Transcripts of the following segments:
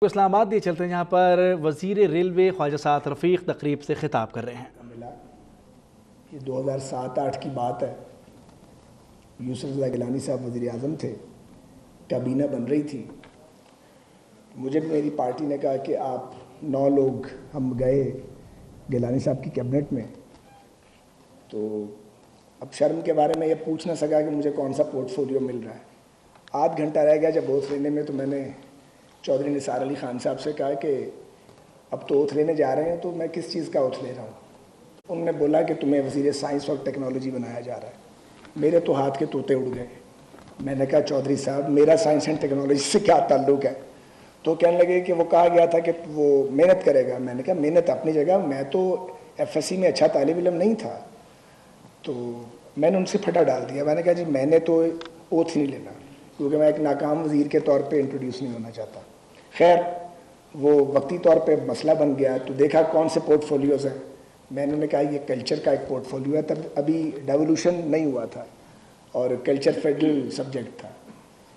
اسلام آباد یہ چلتے ہیں جہاں پر وزیر ریلوے خواجہ سعد رفیق تقریب سے خطاب کر رہے ہیں۔ ملا یہ 2007-8 کی بات ہے، یوسف رضا گیلانی صاحب وزیر اعظم تھے، کابینہ بن رہی تھی۔ مجھے میری پارٹی نے کہا کہ آپ 9 لوگ ہم گئے گیلانی صاحب کی کیبنٹ میں، تو اب شرم کے بارے میں یہ پوچھ نہ سکا کہ مجھے کون سا پورٹ فولیو مل رہا ہے۔ آدھ گھنٹہ رہ گیا جب اوتھ لینے میں، تو میں نے چودھری نثار علی خان صاحب سے کہا کہ اب تو اوتھ لینے جا رہے ہیں تو میں کس چیز کا اوتھ لے رہا ہوں۔ انہوں نے بولا کہ تمہیں وزیر سائنس اور ٹیکنالوجی بنایا جا رہا ہے۔ میرے تو ہاتھ کے طوطے اڑ گئے۔ میں نے کہا چودھری صاحب میرا سائنس اینڈ ٹیکنالوجی سے کیا تعلق ہے؟ تو کہنے لگے کہ وہ کہا گیا تھا کہ وہ محنت کرے گا۔ میں نے کہا محنت اپنی جگہ، میں تو ایف ایس سی میں اچھا طالب علم نہیں تھا۔ تو میں نے ان سے پھٹا ڈال دیا، میں نے کہا جی میں نے تو اوتھ نہیں لینا، کیونکہ میں ایک ناکام وزیر کے طور پہ انٹروڈیوس نہیں ہونا چاہتا۔ خیر وہ وقتی طور پہ مسئلہ بن گیا، تو دیکھا کون سے پورٹ فولیوز ہیں۔ میں نے کہا یہ کلچر کا ایک پورٹ فولیو ہے، تب ابھی ڈیولوشن نہیں ہوا تھا اور کلچر فیڈرل سبجیکٹ تھا،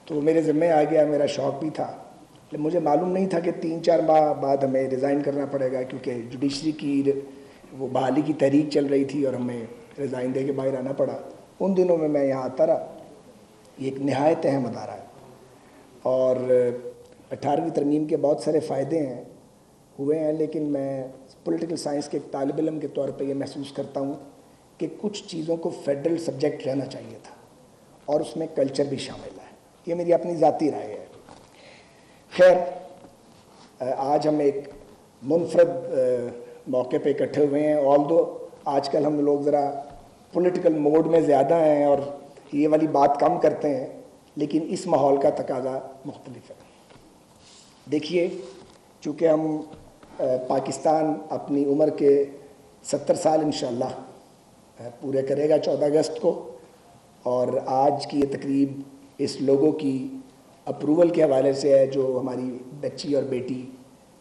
تو وہ میرے ذمہ آ گیا۔ میرا شوق بھی تھا، لیکن مجھے معلوم نہیں تھا کہ 3-4 ماہ بعد ہمیں ریزائن کرنا پڑے گا، کیونکہ جوڈیشری کی وہ بحالی کی تحریک چل رہی تھی اور ہمیں ریزائن دے کے باہر آنا پڑا۔ ان دنوں میں یہاں آتا رہا۔ یہ ایک نہایت اہم ادارہ ہے اور 18ویں ترمیم کے بہت سارے فائدے ہوئے ہیں، لیکن میں پولیٹیکل سائنس کے ایک طالب علم کے طور پہ یہ محسوس کرتا ہوں کہ کچھ چیزوں کو فیڈرل سبجیکٹ رہنا چاہیے تھا، اور اس میں کلچر بھی شامل ہے۔ یہ میری اپنی ذاتی رائے ہے۔ خیر آج ہم ایک منفرد موقع پہ اکٹھے ہوئے ہیں، آلدو آج کل ہم لوگ ذرا پولیٹیکل موڈ میں زیادہ ہیں اور یہ والی بات کم کرتے ہیں، لیکن اس ماحول کا تقاضا مختلف ہے۔ دیکھیے، چونکہ ہم پاکستان اپنی عمر کے 70 سال انشاءاللہ پورے کرے گا 14 اگست کو، اور آج کی یہ تقریب اس لوگوں کی اپروول کے حوالے سے ہے جو ہماری بچی اور بیٹی،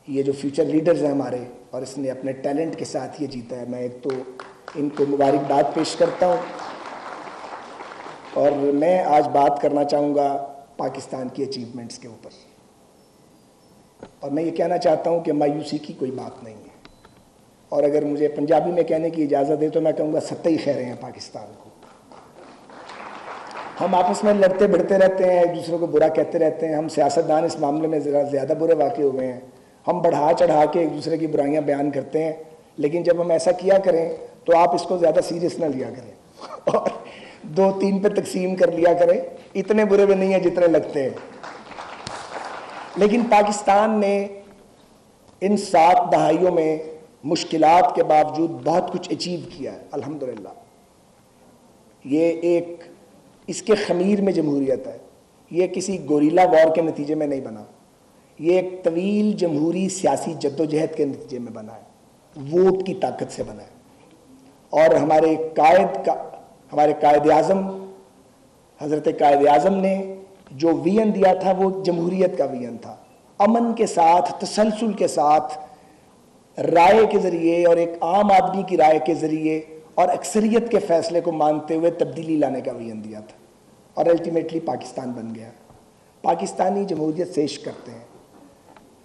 یہ جو فیوچر لیڈرز ہیں ہمارے، اور اس نے اپنے ٹیلنٹ کے ساتھ یہ جیتا ہے۔ میں ایک تو ان کو مبارکباد پیش کرتا ہوں، اور میں آج بات کرنا چاہوں گا پاکستان کی اچیومنٹس کے اوپر، اور میں یہ کہنا چاہتا ہوں کہ مایوسی کی کوئی بات نہیں ہے، اور اگر مجھے پنجابی میں کہنے کی اجازت دے تو میں کہوں گا ستّے ہی خیریں ہیں پاکستان کو۔ ہم آپس میں لڑتے بھڑتے رہتے ہیں، ایک دوسرے کو برا کہتے رہتے ہیں، ہم سیاستدان اس معاملے میں ذرا زیادہ برے واقع ہوئے ہیں، ہم بڑھا چڑھا کے ایک دوسرے کی برائیاں بیان کرتے ہیں، لیکن جب ہم ایسا کیا کریں تو آپ اس کو زیادہ سیریس نہ لیا کریں اور 2-3 پہ تقسیم کر لیا کریں، اتنے برے بھی نہیں ہیں جتنے لگتے ہیں۔ لیکن پاکستان نے ان 7 دہائیوں میں مشکلات کے باوجود بہت کچھ اچیو کیا ہے الحمدللہ۔ یہ ایک اس کے خمیر میں جمہوریت ہے، یہ کسی گوریلا وار کے نتیجے میں نہیں بنا، یہ ایک طویل جمہوری سیاسی جدوجہد کے نتیجے میں بنا ہے، ووٹ کی طاقت سے بنا ہے۔ اور ہمارے قائد اعظم حضرت قائد اعظم نے جو ویژن دیا تھا وہ جمہوریت کا ویژن تھا، امن کے ساتھ، تسلسل کے ساتھ، رائے کے ذریعے اور ایک عام آدمی کی رائے کے ذریعے اور اکثریت کے فیصلے کو مانتے ہوئے تبدیلی لانے کا ویژن دیا تھا، اور الٹیمیٹلی پاکستان بن گیا۔ پاکستانی جمہوریت سے عشق کرتے ہیں،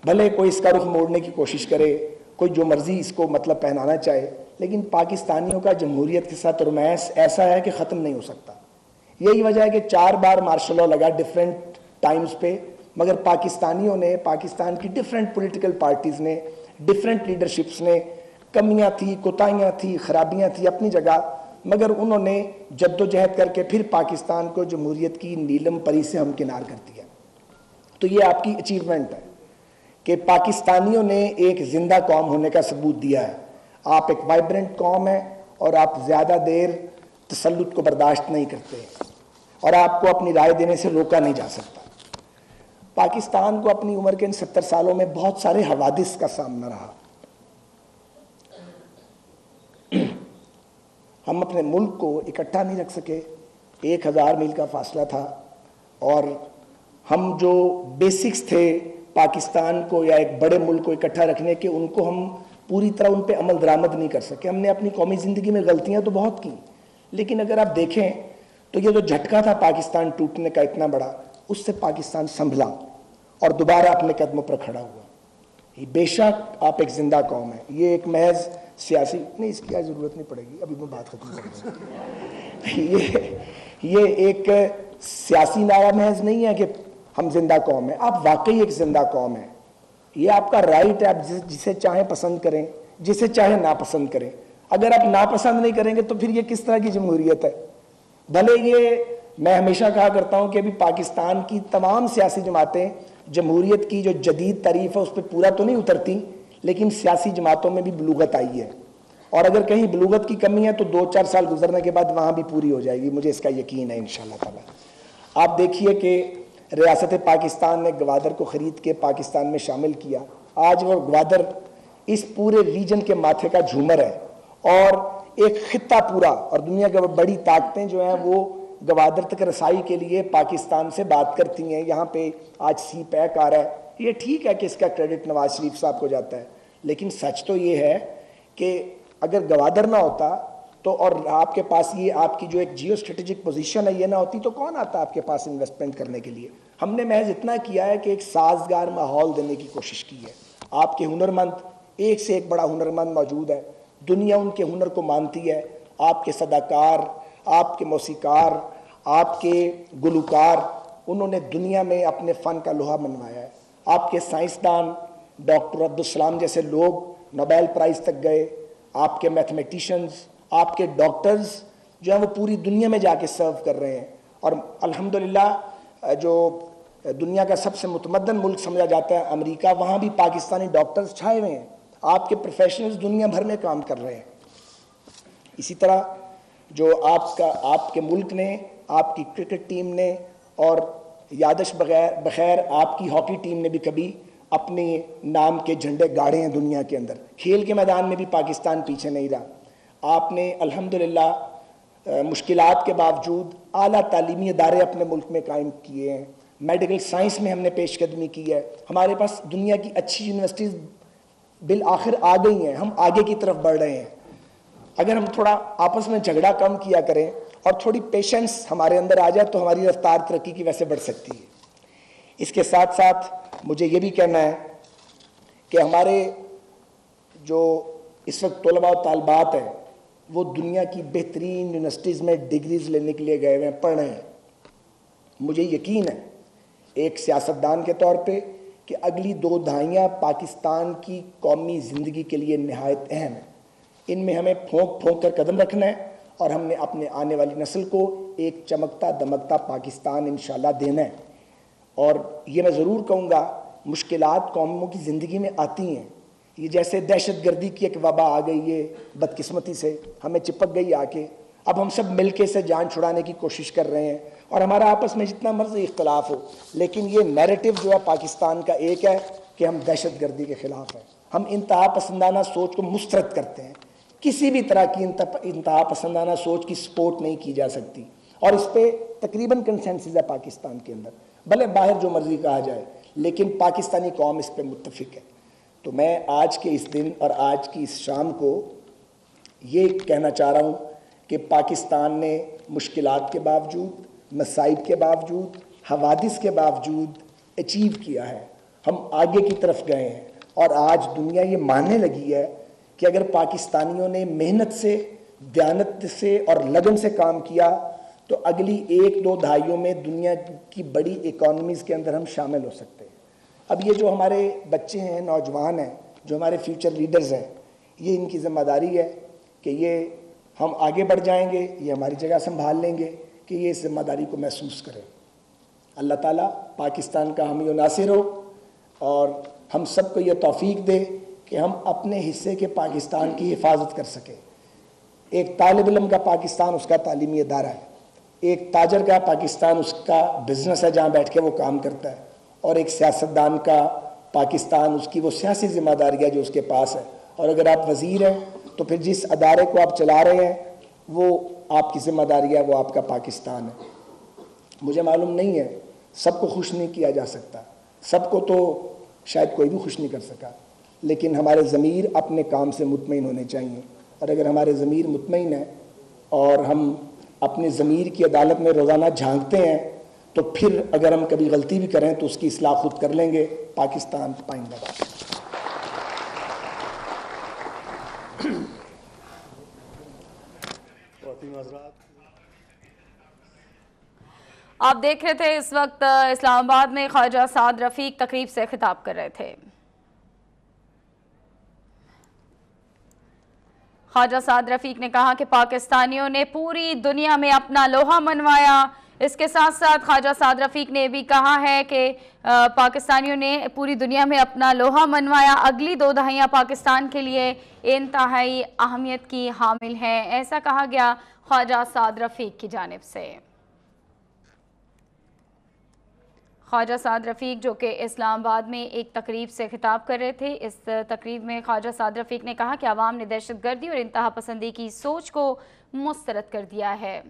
بھلے کوئی اس کا رخ موڑنے کی کوشش کرے، کوئی جو مرضی اس کو مطلب پہنانا چاہے، لیکن پاکستانیوں کا جمہوریت کے ساتھ رومانس ایسا ہے کہ ختم نہیں ہو سکتا۔ یہی وجہ ہے کہ 4 بار مارشل لاء لگا ڈیفرنٹ ٹائمز پہ، مگر پاکستانیوں نے، پاکستان کی ڈیفرنٹ پولیٹیکل پارٹیز نے، ڈیفرنٹ لیڈرشپس نے، کمیاں تھی، کوتاہیاں تھی، خرابیاں تھی اپنی جگہ، مگر انہوں نے جدوجہد کر کے پھر پاکستان کو جمہوریت کی نیلم پری سے ہمکنار کر دیا۔ تو یہ آپ کی اچیومنٹ ہے کہ پاکستانیوں نے ایک زندہ قوم ہونے کا ثبوت دیا ہے۔ آپ ایک وائبرنٹ قوم ہیں اور آپ زیادہ دیر تسلط کو برداشت نہیں کرتے، اور آپ کو اپنی رائے دینے سے روکا نہیں جا سکتا۔ پاکستان کو اپنی عمر کے ان 70 سالوں میں بہت سارے حوادث کا سامنا رہا۔ ہم اپنے ملک کو اکٹھا نہیں رکھ سکے، 1000 میل کا فاصلہ تھا، اور ہم جو بیسکس تھے پاکستان کو یا ایک بڑے ملک کو اکٹھا رکھنے کے، ان کو ہم پوری طرح ان پہ عمل درآمد نہیں کر سکے۔ ہم نے اپنی قومی زندگی میں غلطیاں تو بہت کی، لیکن اگر آپ دیکھیں تو یہ جو جھٹکا تھا پاکستان ٹوٹنے کا اتنا بڑا، اس سے پاکستان سنبھلا اور دوبارہ اپنے قدموں پر کھڑا ہوا۔ بے شک آپ ایک زندہ قوم ہیں. یہ ایک محض سیاسی نہیں، اس کی ضرورت نہیں پڑے گی، ابھی میں بات ختم کر دوں. یہ ایک سیاسی نعرہ محض نہیں ہے کہ ہم زندہ قوم ہیں. آپ واقعی ایک زندہ قوم ہیں. یہ آپ کا رائٹ ہے، آپ جسے چاہیں پسند کریں، جسے چاہیں ناپسند کریں. اگر آپ ناپسند نہیں کریں گے تو پھر یہ کس طرح کی جمہوریت ہے؟ بھلے یہ میں ہمیشہ کہا کرتا ہوں کہ ابھی پاکستان کی تمام سیاسی جماعتیں جمہوریت کی جو جدید تعریف ہے اس پہ پورا تو نہیں اترتی، لیکن سیاسی جماعتوں میں بھی بلوغت آئی ہے، اور اگر کہیں بلوغت کی کمی ہے تو 2-4 سال گزرنے کے بعد وہاں بھی پوری ہو جائے گی. مجھے اس کا یقین ہے انشاءاللہ تعالی. آپ دیکھیے کہ ریاست پاکستان نے گوادر کو خرید کے پاکستان میں شامل کیا. آج وہ گوادر اس پورے ریجن کے ماتھے کا جھومر ہے، اور ایک خطہ پورا اور دنیا کی بڑی طاقتیں جو ہیں وہ گوادر تک رسائی کے لیے پاکستان سے بات کرتی ہیں. یہاں پہ آج سی پیک آ رہا ہے. یہ ٹھیک ہے کہ اس کا کریڈٹ نواز شریف صاحب کو جاتا ہے، لیکن سچ تو یہ ہے کہ اگر گوادر نہ ہوتا تو، اور آپ کے پاس یہ آپ کی جو ایک جیو اسٹریٹجک پوزیشن ہے یہ نہ ہوتی، تو کون آتا آپ کے پاس انویسٹمنٹ کرنے کے لیے؟ ہم نے محض اتنا کیا ہے کہ ایک سازگار ماحول دینے کی کوشش کی ہے. آپ کے ہنرمند ایک سے ایک بڑا ہنرمند موجود ہے، دنیا ان کے ہنر کو مانتی ہے. آپ کے صداکار، آپ کے موسیقار، آپ کے گلوکار، انہوں نے دنیا میں اپنے فن کا لوہا منوایا ہے. آپ کے سائنسدان ڈاکٹر عبدالسلام جیسے لوگ نوبیل پرائز تک گئے. آپ کے میتھمیٹیشنز، آپ کے ڈاکٹرز جو ہیں وہ پوری دنیا میں جا کے سرو کر رہے ہیں. اور الحمدللہ جو دنیا کا سب سے متمدن ملک سمجھا جاتا ہے امریکہ، وہاں بھی پاکستانی ڈاکٹرز چھائے ہوئے ہیں. آپ کے پروفیشنلز دنیا بھر میں کام کر رہے ہیں. اسی طرح جو آپ کے ملک نے، آپ کی کرکٹ ٹیم نے، اور یادش بخیر آپ کی ہاکی ٹیم نے بھی کبھی اپنے نام کے جھنڈے گاڑے ہیں دنیا کے اندر. کھیل کے میدان میں بھی پاکستان پیچھے نہیں رہا. آپ نے الحمدللہ مشکلات کے باوجود اعلیٰ تعلیمی ادارے اپنے ملک میں قائم کیے ہیں. میڈیکل سائنس میں ہم نے پیش قدمی کی ہے. ہمارے پاس دنیا کی اچھی یونیورسٹیز بالآخر آ گئی ہیں. ہم آگے کی طرف بڑھ رہے ہیں. اگر ہم تھوڑا آپس میں جھگڑا کم کیا کریں اور تھوڑی پیشنس ہمارے اندر آ جائے تو ہماری رفتار ترقی کی ویسے بڑھ سکتی ہے. اس کے ساتھ ساتھ مجھے یہ بھی کہنا ہے کہ ہمارے جو اس وقت طلباء و طالبات ہیں وہ دنیا کی بہترین یونیورسٹیز میں ڈگریز لینے کے لیے گئے ہوئے ہیں، پڑھ رہے ہیں. مجھے یقین ہے ایک سیاستدان کے طور پہ کہ اگلی 2 دہائیاں پاکستان کی قومی زندگی کے لیے نہایت اہم ہیں. ان میں ہمیں پھونک پھونک کر قدم رکھنا ہے، اور ہم نے اپنے آنے والی نسل کو ایک چمکتا دمکتا پاکستان انشاءاللہ دینا ہے. اور یہ میں ضرور کہوں گا، مشکلات قوموں کی زندگی میں آتی ہیں. یہ جیسے دہشت گردی کی ایک وبا آ گئی ہے، بدقسمتی سے ہمیں چپک گئی آ کے. اب ہم سب مل کے سے جان چھڑانے کی کوشش کر رہے ہیں، اور ہمارا آپس میں جتنا مرضی اختلاف ہو، لیکن یہ نیریٹو جو ہے پاکستان کا ایک ہے کہ ہم دہشت گردی کے خلاف ہیں. ہم انتہا پسندانہ سوچ کو مسترد کرتے ہیں. کسی بھی طرح کی انتہا پسندانہ سوچ کی سپورٹ نہیں کی جا سکتی، اور اس پہ تقریباً کنسنسس ہے پاکستان کے اندر. بھلے باہر جو مرضی کہا جائے، لیکن پاکستانی قوم اس پہ متفق ہے. تو میں آج کے اس دن اور آج کی اس شام کو یہ کہنا چاہ رہا ہوں کہ پاکستان نے مشکلات کے باوجود، مصائب کے باوجود، حوادث کے باوجود اچیو کیا ہے. ہم آگے کی طرف گئے ہیں، اور آج دنیا یہ ماننے لگی ہے کہ اگر پاکستانیوں نے محنت سے، دیانت سے اور لگن سے کام کیا تو اگلی 1-2 دہائیوں میں دنیا کی بڑی اکانومیز کے اندر ہم شامل ہو سکتے ہیں. اب یہ جو ہمارے بچے ہیں، نوجوان ہیں، جو ہمارے فیوچر لیڈرز ہیں، یہ ان کی ذمہ داری ہے کہ یہ ہم آگے بڑھ جائیں گے، یہ ہماری جگہ سنبھال لیں گے، کہ یہ اس ذمہ داری کو محسوس کریں. اللہ تعالیٰ پاکستان کا حامی و ناصر ہو، اور ہم سب کو یہ توفیق دے کہ ہم اپنے حصے کے پاکستان کی حفاظت کر سکیں. ایک طالب علم کا پاکستان اس کا تعلیمی ادارہ ہے، ایک تاجر کا پاکستان اس کا بزنس ہے جہاں بیٹھ کے وہ کام کرتا ہے، اور ایک سیاستدان کا پاکستان اس کی وہ سیاسی ذمہ داری ہے جو اس کے پاس ہے. اور اگر آپ وزیر ہیں تو پھر جس ادارے کو آپ چلا رہے ہیں وہ آپ کی ذمہ داری ہے، وہ آپ کا پاکستان ہے. مجھے معلوم نہیں ہے، سب کو خوش نہیں کیا جا سکتا، سب کو تو شاید کوئی بھی خوش نہیں کر سکا، لیکن ہمارے ضمیر اپنے کام سے مطمئن ہونے چاہیے. اور اگر ہمارے ضمیر مطمئن ہے اور ہم اپنے ضمیر کی عدالت میں روزانہ جھانکتے ہیں تو پھر اگر ہم کبھی غلطی بھی کریں تو اس کی اصلاح خود کر لیں گے. پاکستان پائندہ باد. ثقافتی معذرات۔ آپ دیکھ رہے تھے اس وقت اسلام آباد میں خواجہ سعد رفیق تقریب سے خطاب کر رہے تھے۔ خواجہ سعد رفیق نے کہا کہ پاکستانیوں نے پوری دنیا میں اپنا لوہا منوایا۔ اس کے ساتھ ساتھ خواجہ سعد رفیق نے بھی کہا ہے کہ پاکستانیوں نے پوری دنیا میں اپنا لوہا منوایا، اگلی 2 دہائیاں پاکستان کے لیے انتہائی اہمیت کی حامل ہیں، ایسا کہا گیا خواجہ سعد رفیق کی جانب سے۔ خواجہ سعد رفیق جو کہ اسلام آباد میں ایک تقریب سے خطاب کر رہے تھے، اس تقریب میں خواجہ سعد رفیق نے کہا کہ عوام نے دہشت گردی اور انتہا پسندی کی سوچ کو مسترد کر دیا ہے۔